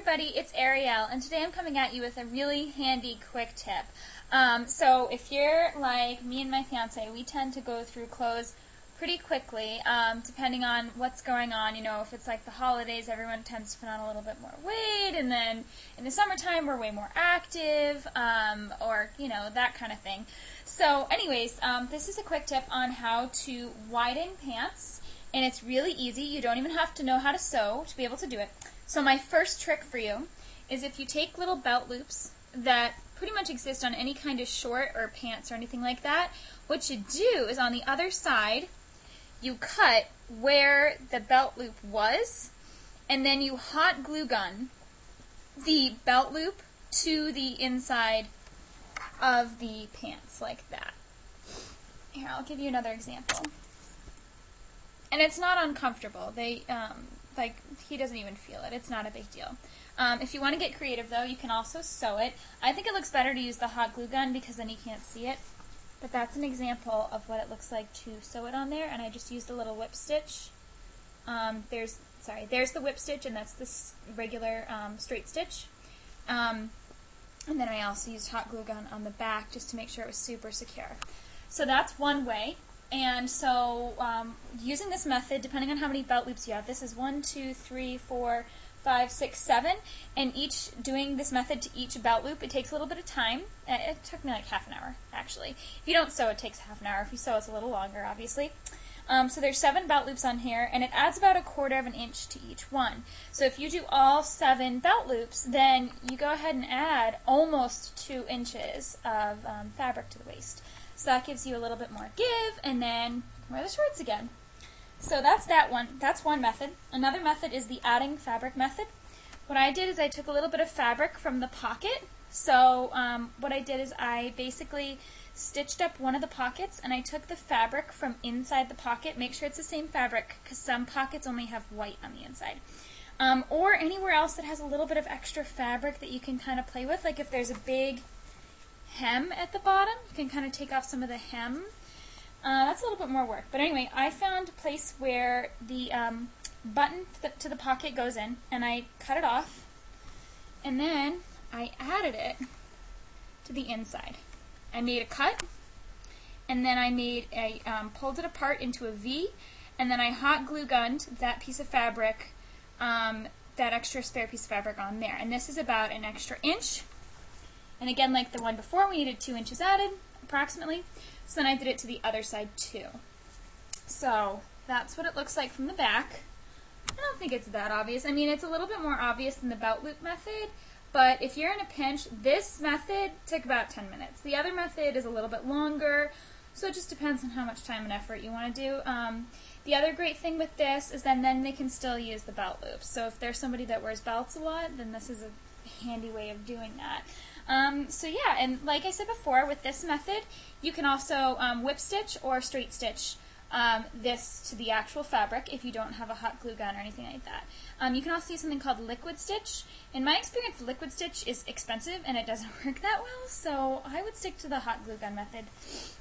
everybody, it's Ariel, and today I'm coming at you with a really handy quick tip. So if you're like me and my fiance, we tend to go through clothes pretty quickly, depending on what's going on. You know, if it's like the holidays, everyone tends to put on a little bit more weight, and then in the summertime we're way more active, or, you know, that kind of thing. So anyways, this is a quick tip on how to widen pants, and it's really easy. You don't even have to know how to sew to be able to do it. So my first trick for you is if you take little belt loops that pretty much exist on any kind of short or pants or anything like that, what you do is on the other side, you cut where the belt loop was, and then you hot glue gun the belt loop to the inside of the pants like that. Here, I'll give you another example. And it's not uncomfortable. Like, he doesn't even feel it. It's not a big deal. If you want to get creative, though, you can also sew it. I think it looks better to use the hot glue gun because then you can't see it. But that's an example of what it looks like to sew it on there, and I just used a little whip stitch. There's the whip stitch, and that's this regular straight stitch. And then I also used hot glue gun on the back just to make sure it was super secure. So that's one way. And so using this method, depending on how many belt loops you have, this is 1, 2, 3, 4, 5, 6, 7, and doing this method to each belt loop, it takes a little bit of time. It took me like half an hour, actually. If you don't sew, it takes half an hour. If you sew, it's a little longer, obviously. So there's 7 belt loops on here, and it adds about 1/4 of an inch to each one. So if you do all 7 belt loops, then you go ahead and add almost 2 inches of fabric to the waist. So that gives you a little bit more give, and then wear the shorts again. So that's that one. That's one method. Another method is the adding fabric method. What I did is I took a little bit of fabric from the pocket. So what I did is I basically stitched up one of the pockets, and I took the fabric from inside the pocket. Make sure it's the same fabric, because some pockets only have white on the inside. Or anywhere else that has a little bit of extra fabric that you can kind of play with. Like if there's a big hem at the bottom, you can kind of take off some of the hem. That's a little bit more work. But anyway, I found a place where the button to the pocket goes in, and I cut it off, and then I added it to the inside. I made a cut, and then I pulled it apart into a V, and then I hot glue gunned that piece of fabric, that extra spare piece of fabric on there. And this is about an extra inch. And again, like the one before, we needed 2 inches added, approximately. So then I did it to the other side too. So that's what it looks like from the back. I don't think it's that obvious. I mean, it's a little bit more obvious than the belt loop method, but if you're in a pinch, this method took about 10 minutes. The other method is a little bit longer, so it just depends on how much time and effort you want to do. The other great thing with this is then they can still use the belt loops. So if there's somebody that wears belts a lot, then this is a handy way of doing that. So yeah, and like I said before, with this method, you can also whip stitch or straight stitch this to the actual fabric if you don't have a hot glue gun or anything like that. You can also use something called liquid stitch. In my experience, liquid stitch is expensive and it doesn't work that well, so I would stick to the hot glue gun method.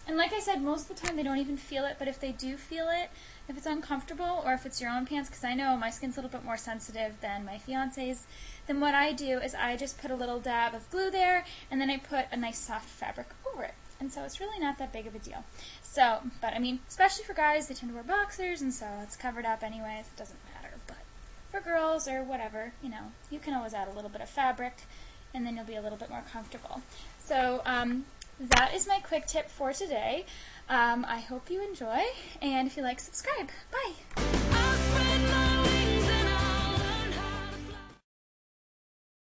And like I said, most of the time they don't even feel it, but if they do feel it, if it's uncomfortable or if it's your own pants, because I know my skin's a little bit more sensitive than my fiance's, then what I do is I just put a little dab of glue there, and then I put a nice soft fabric over it. And so it's really not that big of a deal. So, but I mean, especially for guys, they tend to wear boxers, and so it's covered up anyways, it doesn't matter. But for girls or whatever, you know, you can always add a little bit of fabric, and then you'll be a little bit more comfortable. So that is my quick tip for today. I hope you enjoy, and if you like, subscribe. Bye!